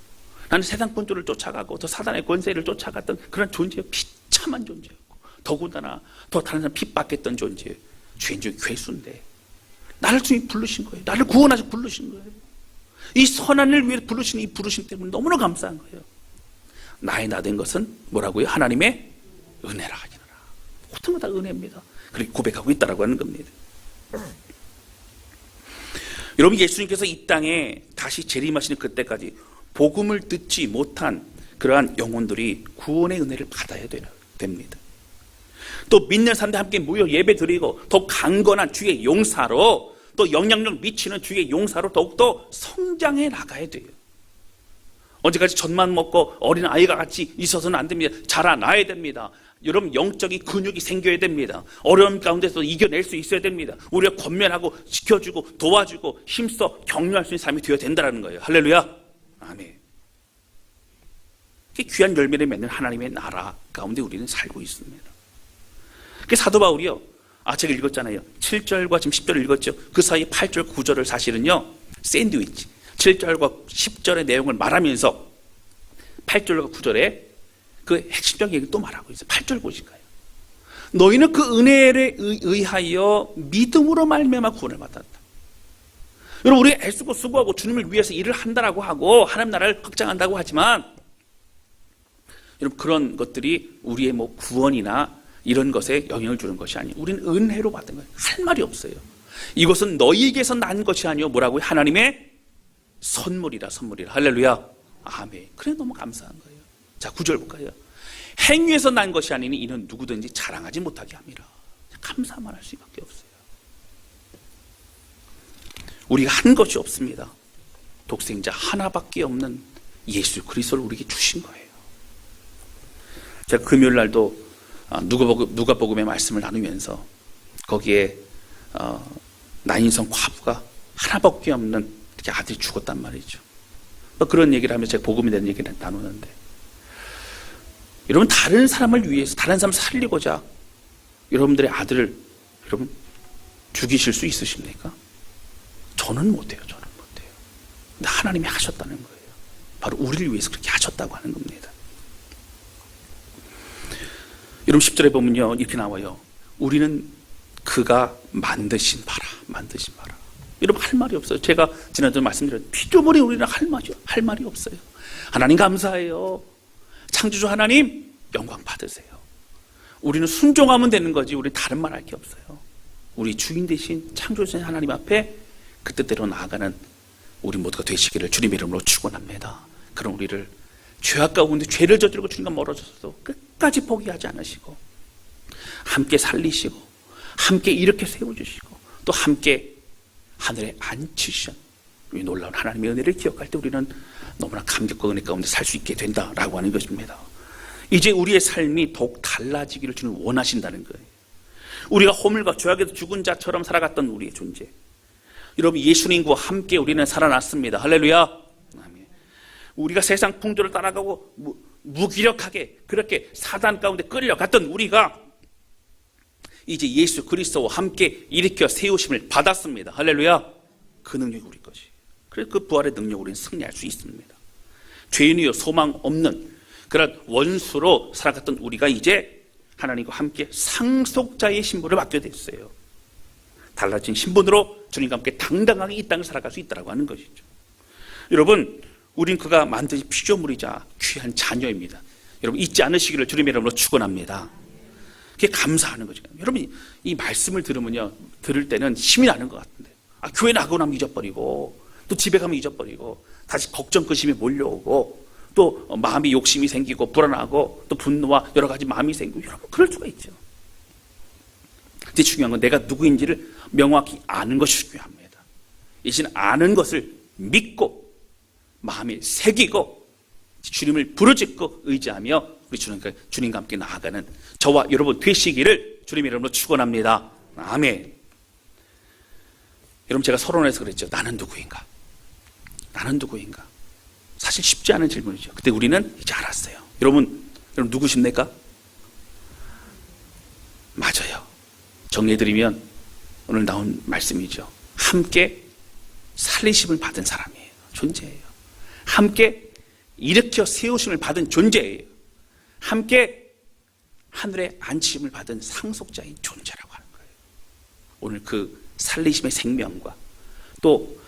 Speaker 1: 나는 세상 분들을 쫓아가고 더 사단의 권세를 쫓아갔던 그런 존재요. 비참한 존재였고, 더군다나 더 다른 사람 핍박했던 존재예요. 죄인 중에 괴수인데 나를 주님 부르신 거예요. 나를 구원하셔서 부르신 거예요. 이 선한 일을 위해 부르신 이 부르심 때문에 너무나 감사한 거예요. 나의 나 된 것은 뭐라고요? 하나님의 은혜라 하니라. 모든 거 다 은혜입니다. 그렇게 고백하고 있다라고 하는 겁니다. 여러분, 예수님께서 이 땅에 다시 재림하시는 그때까지 복음을 듣지 못한 그러한 영혼들이 구원의 은혜를 받아야 됩니다. 또 믿는 사람들 함께 모여 예배 드리고 더 강건한 주의 용사로, 또 영향력 미치는 주의 용사로 더욱더 성장해 나가야 돼요. 언제까지 젖만 먹고 어린 아이가 같이 있어서는 안 됩니다. 자라나야 됩니다. 여러분, 영적인 근육이 생겨야 됩니다. 어려움 가운데서 이겨낼 수 있어야 됩니다. 우리가 권면하고 지켜주고 도와주고 힘써 격려할 수 있는 삶이 되어야 된다는 거예요. 할렐루야. 아멘. 귀한 열매를 맺는 하나님의 나라 가운데 우리는 살고 있습니다. 사도 바울이요, 제가 읽었잖아요. 7절과 지금 10절을 읽었죠. 그 사이 8절 9절을 사실은요 샌드위치, 7절과 10절의 내용을 말하면서 8절과 9절에 그 핵심적인 얘기를 또 말하고 있어요. 8절 보실까요? 너희는 그 은혜에 의하여 믿음으로 말미암아 구원을 받았다. 여러분, 우리가 애쓰고 수고하고 주님을 위해서 일을 한다라고 하고 하나님 나라를 확장한다고 하지만, 여러분, 그런 것들이 우리의 뭐 구원이나 이런 것에 영향을 주는 것이 아니에요. 우리는 은혜로 받은 거예요. 할 말이 없어요. 이것은 너희에게서 난 것이 아니요 뭐라고요? 하나님의 선물이라. 할렐루야. 아멘. 그래, 너무 감사한 거예요. 자, 9절 볼까요? 행위에서 난 것이 아니니 이는 누구든지 자랑하지 못하게 함이라. 감사만 할 수밖에 없어요. 우리가 한 것이 없습니다. 독생자 하나밖에 없는 예수 그리스도를 우리에게 주신 거예요. 제가 금요일 날도 누가복음의 말씀을 나누면서 거기에 나인성 과부가 하나밖에 없는 이렇게 아들이 죽었단 말이죠. 그런 얘기를 하면서 제가 복음에 대한 얘기를 나누는데, 여러분, 다른 사람을 위해서 다른 사람 살리고자 여러분들의 아들을 여러분 죽이실 수 있으십니까? 저는 못해요. 근데 하나님이 하셨다는 거예요. 바로 우리를 위해서 그렇게 하셨다고 하는 겁니다. 여러분, 10절에 보면요 이렇게 나와요. 우리는 그가 만드신 바라. 여러분, 할 말이 없어요. 제가 지난주에 말씀드렸는데 피조물이 우리는 할 말이 없어요. 하나님 감사해요. 창조주 하나님 영광 받으세요. 우리는 순종하면 되는 거지 우리 다른 말 할 게 없어요. 우리 주인 대신 창조주신 하나님 앞에 그 뜻대로 나아가는 우리 모두가 되시기를 주님의 이름으로 축원합니다. 그런 우리를 죄악 가운데 죄를 저지르고 주님과 멀어져서도 끝까지 포기하지 않으시고 함께 살리시고 함께 일으켜 세워주시고 또 함께 하늘에 앉히신 이 놀라운 하나님의 은혜를 기억할 때 우리는 너무나 감격과 은혜 가운데 살 수 있게 된다라고 하는 것입니다. 이제 우리의 삶이 더욱 달라지기를 주님 원하신다는 거예요. 우리가 허물과 죄악에서 죽은 자처럼 살아갔던 우리의 존재, 여러분 예수님과 함께 우리는 살아났습니다. 할렐루야. 아멘. 우리가 세상 풍조를 따라가고 무기력하게 그렇게 사단 가운데 끌려갔던 우리가 이제 예수 그리스도와 함께 일으켜 세우심을 받았습니다. 할렐루야. 그 능력이 우리 것이. 그래서 그 부활의 능력으로 우리는 승리할 수 있습니다. 죄인이요 소망 없는 그런 원수로 살아갔던 우리가 이제 하나님과 함께 상속자의 신분을 받게 됐어요. 달라진 신분으로 주님과 함께 당당하게 이 땅을 살아갈 수 있다고 하는 것이죠. 여러분, 우린 그가 만드신 피조물이자 귀한 자녀입니다. 여러분 잊지 않으시기를 주님의 이름으로 축원합니다. 그게 감사하는 거죠. 여러분 이 말씀을 들으면요, 들을 때는 힘이 나는 것 같은데, 교회 나가고 나면 잊어버리고 또 집에 가면 잊어버리고 다시 걱정 근심이 몰려오고 또 마음이 욕심이 생기고 불안하고 또 분노와 여러 가지 마음이 생기고, 여러분 그럴 수가 있죠. 근데 중요한 건 내가 누구인지를 명확히 아는 것이 중요합니다. 이신 아는 것을 믿고 마음에 새기고 주님을 부르짖고 의지하며 우리 주님과 함께 나아가는 저와 여러분 되시기를 주님의 이름으로 축원합니다. 아멘. 여러분 제가 서론에서 그랬죠. 나는 누구인가? 나는 누구인가? 사실 쉽지 않은 질문이죠. 그때 우리는 이제 알았어요. 여러분 누구십니까? 맞아요. 정리해드리면 오늘 나온 말씀이죠. 함께 살리심을 받은 사람이에요. 존재예요. 함께 일으켜 세우심을 받은 존재예요. 함께 하늘에 앉히심을 받은 상속자인 존재라고 하는 거예요. 오늘 그 살리심의 생명과 또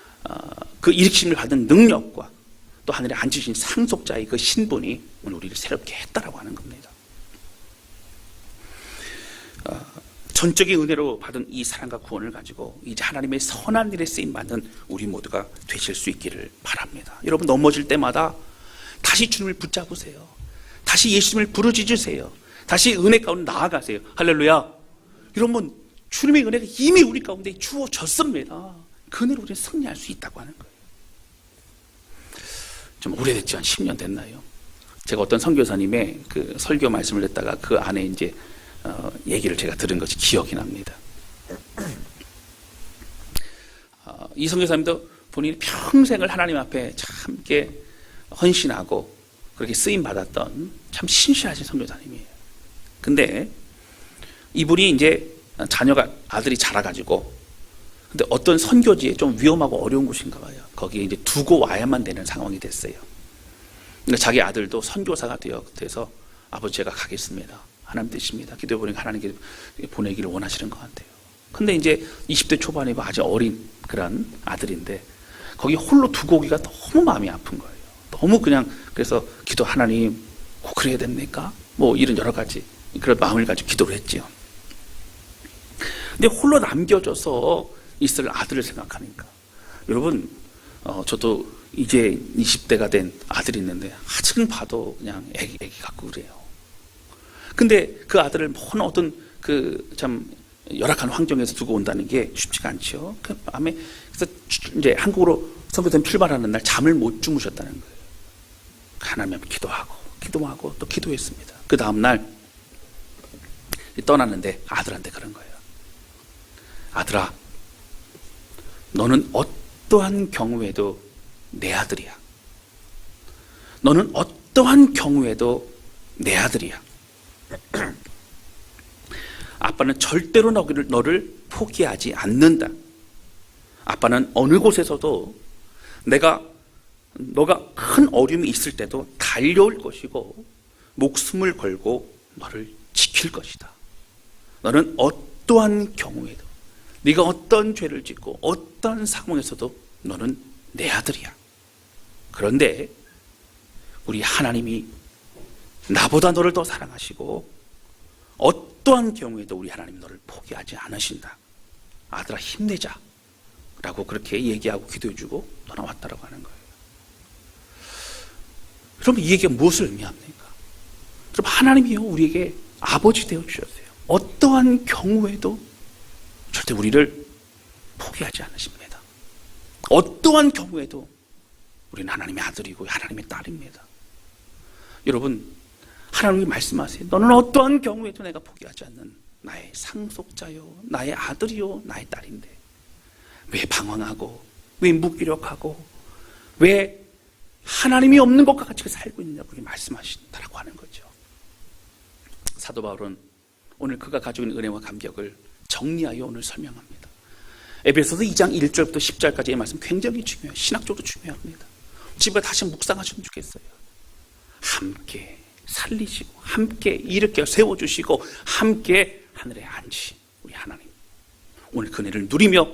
Speaker 1: 그 일으키심을 받은 능력과 또 하늘에 앉으신 상속자의 그 신분이 오늘 우리를 새롭게 했다라고 하는 겁니다. 전적인 은혜로 받은 이 사랑과 구원을 가지고 이제 하나님의 선한 일에 쓰임받는 우리 모두가 되실 수 있기를 바랍니다. 여러분 넘어질 때마다 다시 주님을 붙잡으세요. 다시 예수님을 부르짖으세요. 다시 은혜 가운데 나아가세요. 할렐루야. 여러분 주님의 은혜가 이미 우리 가운데 주어졌습니다. 그 은혜로 우리는 승리할 수 있다고 하는 거예요. 좀 오래됐죠. 한 10년 됐나요? 제가 어떤 선교사님의 그 설교 말씀을 했다가 그 안에 이제 얘기를 제가 들은 것이 기억이 납니다. 이 선교사님도 본인이 평생을 하나님 앞에 참게 헌신하고 그렇게 쓰임 받았던 참 신실하신 선교사님이에요. 근데 이분이 이제 자녀가 아들이 자라가지고 근데 어떤 선교지에 좀 위험하고 어려운 곳인가 봐요. 거기에 이제 두고 와야만 되는 상황이 됐어요. 그러니까 자기 아들도 선교사가 돼서 아버지 제가 가겠습니다. 하나님 뜻입니다. 기도해 보니까 하나님께 보내기를 원하시는 것 같아요. 근데 이제 20대 초반이고 아주 어린 그런 아들인데 거기 홀로 두고 오기가 너무 마음이 아픈 거예요. 너무 그냥 그래서 기도 하나님 꼭 그래야 됩니까? 뭐 이런 여러 가지 그런 마음을 가지고 기도를 했지요. 근데 홀로 남겨져서 있을 아들을 생각하니까 여러분 저도 이제 20대가 된 아들이 있는데 아직은 봐도 그냥 애기 같고 그래요. 근데 그 아들을 먼 어떤 그 참 열악한 환경에서 두고 온다는 게 쉽지가 않죠. 그 밤에 그래서 이제 한국으로 선교사님 출발하는 날 잠을 못 주무셨다는 거예요. 하나님 앞에 기도하고 또 기도했습니다. 그 다음 날 떠났는데 아들한테 그런 거예요. 아들아, 너는 어떠한 경우에도 내 아들이야. 너는 어떠한 경우에도 내 아들이야. 아빠는 절대로 너를 포기하지 않는다. 아빠는 어느 곳에서도 너가 큰 어려움이 있을 때도 달려올 것이고 목숨을 걸고 너를 지킬 것이다. 너는 어떠한 경우에도 네가 어떤 죄를 짓고 어떤 상황에서도 너는 내 아들이야. 그런데 우리 하나님이 나보다 너를 더 사랑하시고 어떠한 경우에도 우리 하나님 너를 포기하지 않으신다. 아들아 힘내자. 라고 그렇게 얘기하고 기도해주고 떠나왔다라고 하는 거예요. 그럼 이 얘기가 무엇을 의미합니까? 그럼 하나님이요 우리에게 아버지 되어 주셨어요. 어떠한 경우에도 절대 우리를 포기하지 않으십니다. 어떠한 경우에도 우리는 하나님의 아들이고 하나님의 딸입니다. 여러분, 하나님이 말씀하세요. 너는 어떠한 경우에도 내가 포기하지 않는 나의 상속자요, 나의 아들이요, 나의 딸인데 왜 방황하고, 왜 무기력하고, 왜 하나님이 없는 것과 같이 살고 있느냐고 말씀하신다라고 하는 거죠. 사도 바울은 오늘 그가 가지고 있는 은혜와 감격을 정리하여 오늘 설명합니다. 에베소서 2장 1절부터 10절까지의 말씀 굉장히 중요해요. 신학적으로 중요합니다. 집에 다시 묵상하시면 좋겠어요. 함께 살리시고 함께 일으켜 세워주시고 함께 하늘에 앉으신 우리 하나님, 오늘 그 은혜를 누리며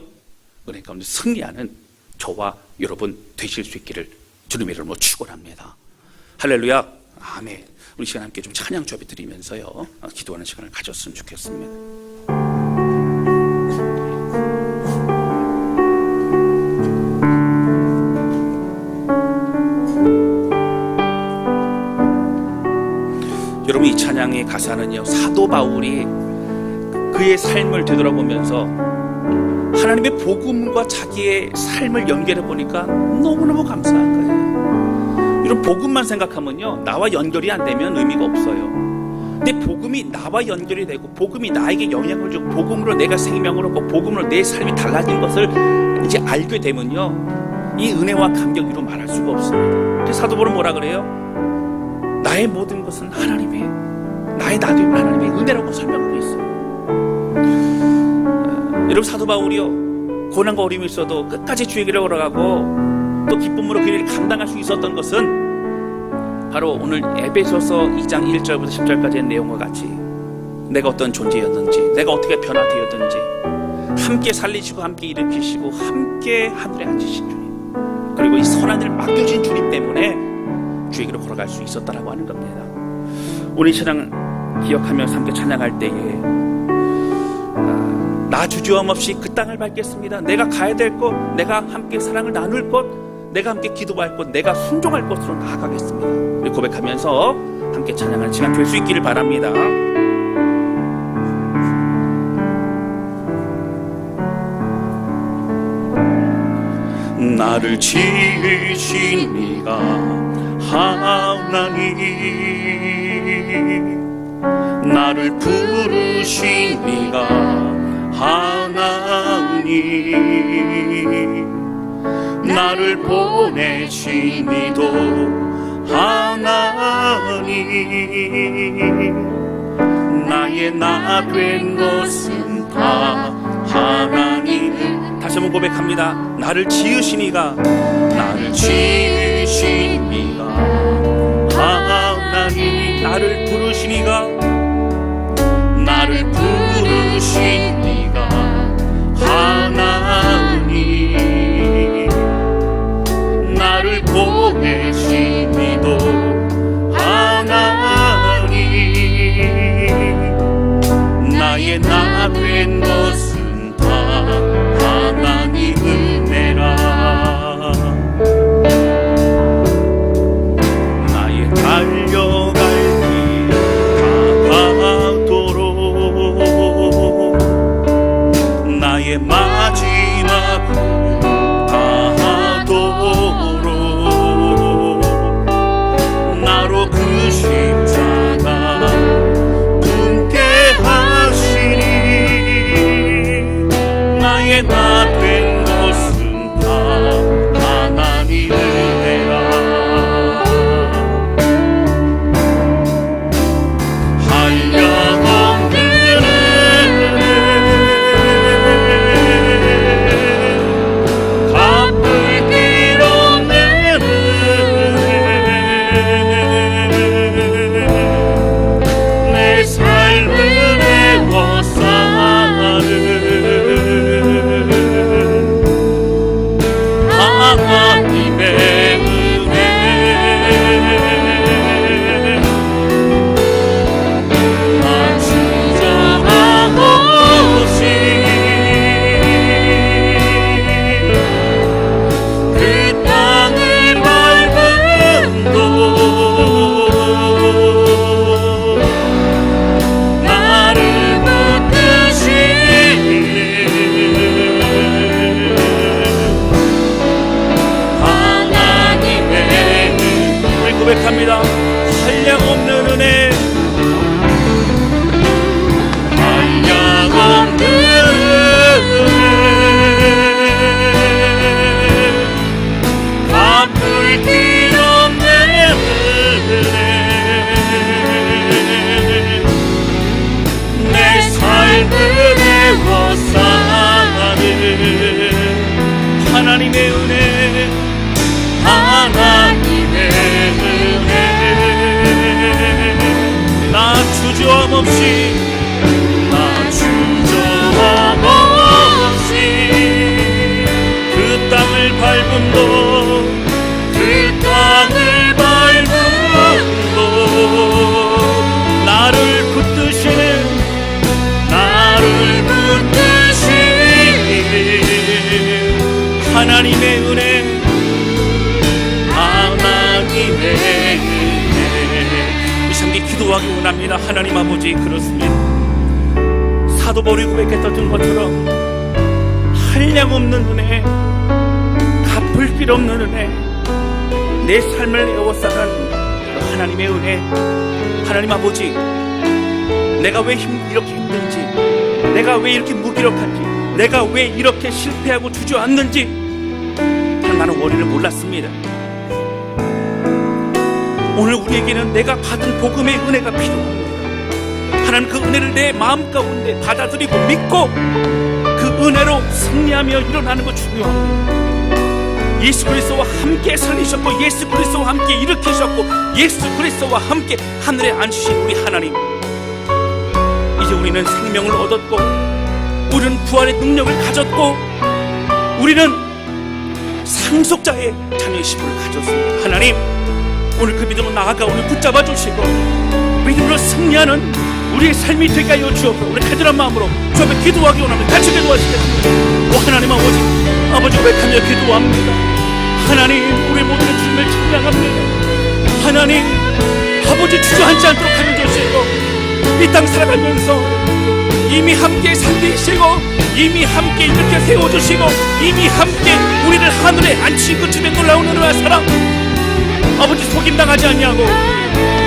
Speaker 1: 은혜 가운데 승리하는 저와 여러분 되실 수 있기를 주님의 이름으로 축원합니다. 할렐루야, 아멘. 우리 시간 함께 좀 찬양 조합에 드리면서요 기도하는 시간을 가졌으면 좋겠습니다. 여러분, 이 찬양의 가사는요 사도 바울이 그의 삶을 되돌아보면서 하나님의 복음과 자기의 삶을 연결해 보니까 너무너무 감사한 거예요. 이런 복음만 생각하면요 나와 연결이 안 되면 의미가 없어요. 근데 복음이 나와 연결이 되고 복음이 나에게 영향을 주고 복음으로 내가 생명을 얻고 복음으로 내 삶이 달라진 것을 이제 알게 되면요 이 은혜와 감격으로 말할 수가 없습니다. 그래서 사도 바울은 뭐라 그래요? 나의 모든 것은 하나님의, 나의 나도 하나님의 은혜라고 설명하고 있어요. 여러분, 사도 바울이요 고난과 어려움이 있어도 끝까지 주의 길을 걸어가고 또 기쁨으로 그 일을 감당할 수 있었던 것은 바로 오늘 에베소서 2장 1절부터 10절까지의 내용과 같이 내가 어떤 존재였는지, 내가 어떻게 변화되었는지, 함께 살리시고 함께 일으키시고 함께 하늘에 앉으신 주님, 그리고 이 선한 일을 맡겨진 주님 때문에 주의 길을 걸어갈 수 있었다라고 하는 겁니다. 오늘 이 찬양 기억하면서 함께 찬양할 때에 나 주저함 없이 그 땅을 밟겠습니다. 내가 가야 될 곳, 내가 함께 사랑을 나눌 곳, 내가 함께 기도할 곳, 내가 순종할 곳으로 나아가겠습니다. 우리 고백하면서 함께 찬양하는 시간 될 수 있기를 바랍니다. 나를 지으신 이가 하나님, 나를 부르신 이가 하나님, 나를 보내신 이도 하나님, 나의 나 된 것은 다 하나님. 다시 한번 고백합니다. 나를 지으신 이가, 나를 지으신 이가 하나님, 나를 부르신 이가, 나를 부르신 이가 하나님, 나를 보내신 이도 하나님, 나의 나 된 것은 다 하나님 은혜라. 나의 달려갈 길 다가도록 없이 나 주저함 없이 그 땅을 밟음도 그 땅을 밟음도 나를 붙드시는 하나님의 은혜, 하나님의 은혜. 이 시간에 기도하기 원합니다. 하나님 아버지, 그렇습니다. 사도 바울이 고백했던 것처럼 한량없는 은혜, 갚을 길 없는 은혜, 내 삶을 에워싸는 하나님의 은혜. 하나님 아버지, 내가 왜 이렇게 힘든지, 내가 왜 이렇게 무기력한지, 내가 왜 이렇게 실패하고 주저앉는지 나는 원인을 몰랐습니다. 오늘 우리에게는 내가 받은 복음의 은혜가 필요합니다. 하나님, 그 은혜를 내 마음 가운데 받아들이고 믿고 그 은혜로 승리하며 일어나는 것 중요합니다. 예수 그리스도와 함께 살리셨고 예수 그리스도와 함께 일으키셨고 예수 그리스도와 함께 하늘에 앉으신 우리 하나님, 이제 우리는 생명을 얻었고 우리는 부활의 능력을 가졌고 우리는 상속자의 자녀심을 가졌습니다. 하나님, 오늘 그 믿음으로 나아가 오늘 붙잡아 주시고 믿음으로 승리하는 우리의 삶이 되게 하여 주옵소서. 우리 간절한 마음으로 주 앞에 기도하기 원합니다. 같이 기도하시겠습니다. 하나님 아버지 고백하며 기도합니다. 하나님, 우리 모두는 주님을 찬양합니다. 하나님 아버지, 주저앉지 않도록 하여 주시고 이 땅 살아가면서 이미 함께 살리시고 이미 함께 이렇게 세워주시고 이미 함께 우리를 하늘에 앉힌 그 주님의 놀라운 은혜와 사랑, 아버지 속임당하지 아니하고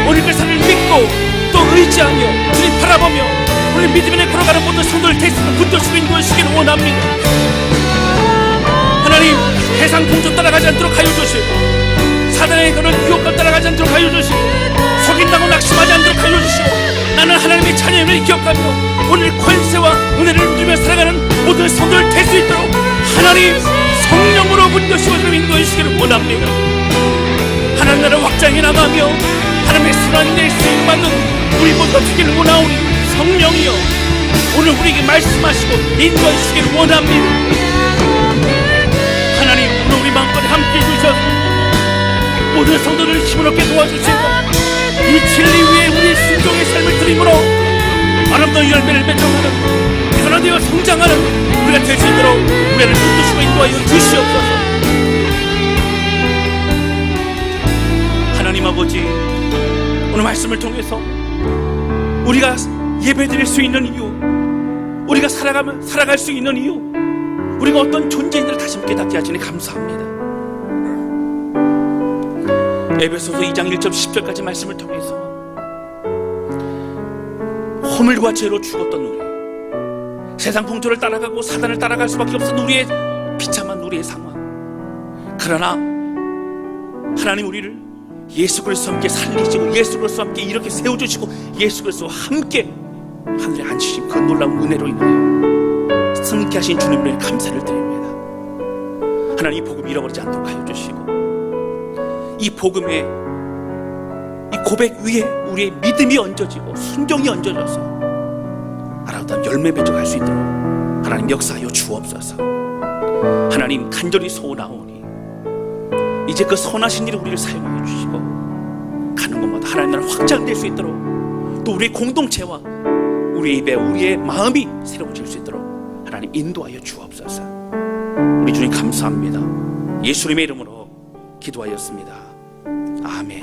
Speaker 1: 오늘 그 사랑을 믿고 또 의지하며 주님 바라보며 우리 믿음에 걸어가는 모든 성도를 대신으로 붙드시고 인도하시기를 원합니다. 하나님, 세상 공조 따라가지 않도록 하여 주시고 사단의 그런 유혹과 따라가지 않도록 하여 주시고 속임당하고 낙심하지 않도록 하여 주시고 나는 하나님의 자녀임을 기억하며 오늘 권세와 은혜를 누리며 살아가는 모든 성도를 될 수 있도록 하나님 성령으로 붙드시고 인도해 주시기를 원합니다. 하나님 나라 확장해 나가며 하나님의 선한 내 쓰임받는 우리 모두가 되기를 원하오니 성령이여 오늘 우리에게 말씀하시고 인도해 주시기를 원합니다. 하나님, 오늘 우리 마음까지 함께해 주셔서 모든 성도들을 힘을 얻게 도와주시고 이 진리 위에 우리 순종의 삶을 드림으로 아름다운 열매를 맺어가는 변화되어 성장하는 우리가 될 수 있도록 우리를 붙드시고 인도하여 주시옵소서. 하나님 아버지, 오늘 말씀을 통해서 우리가 예배드릴 수 있는 이유, 우리가 살아갈 수 있는 이유, 우리가 어떤 존재인지를 다시 깨닫게 하시니 감사합니다. 에베소서 2장 1절 10절까지 말씀을 통해서 허물과 죄로 죽었던 우리, 세상 풍조를 따라가고 사단을 따라갈 수밖에 없었던 우리의 비참한 우리의 상황, 그러나 하나님 우리를 예수 그리스도와 함께 살리시고 예수 그리스도와 함께 이렇게 세워주시고 예수 그리스도와 함께 하늘에 앉으신 그 놀라운 은혜로 인하여 승리케 하신 주님을 감사를 드립니다. 하나님, 이 복음 잃어버리지 않도록 하여 주시고 이 복음의 이 고백 위에 우리의 믿음이 얹어지고 순종이 얹어져서 아름다운 열매 맺어갈 수 있도록 하나님 역사하여 주옵소서. 하나님, 간절히 소원하오니 이제 그 선하신 일에 우리를 사용하여 주시고 가는 곳마다 하나님 나라 확장될 수 있도록 또 우리의 공동체와 우리의 입에 우리의 마음이 새로워질 수 있도록 하나님 인도하여 주옵소서. 우리 주님 감사합니다. 예수님의 이름으로 기도하였습니다. 아멘.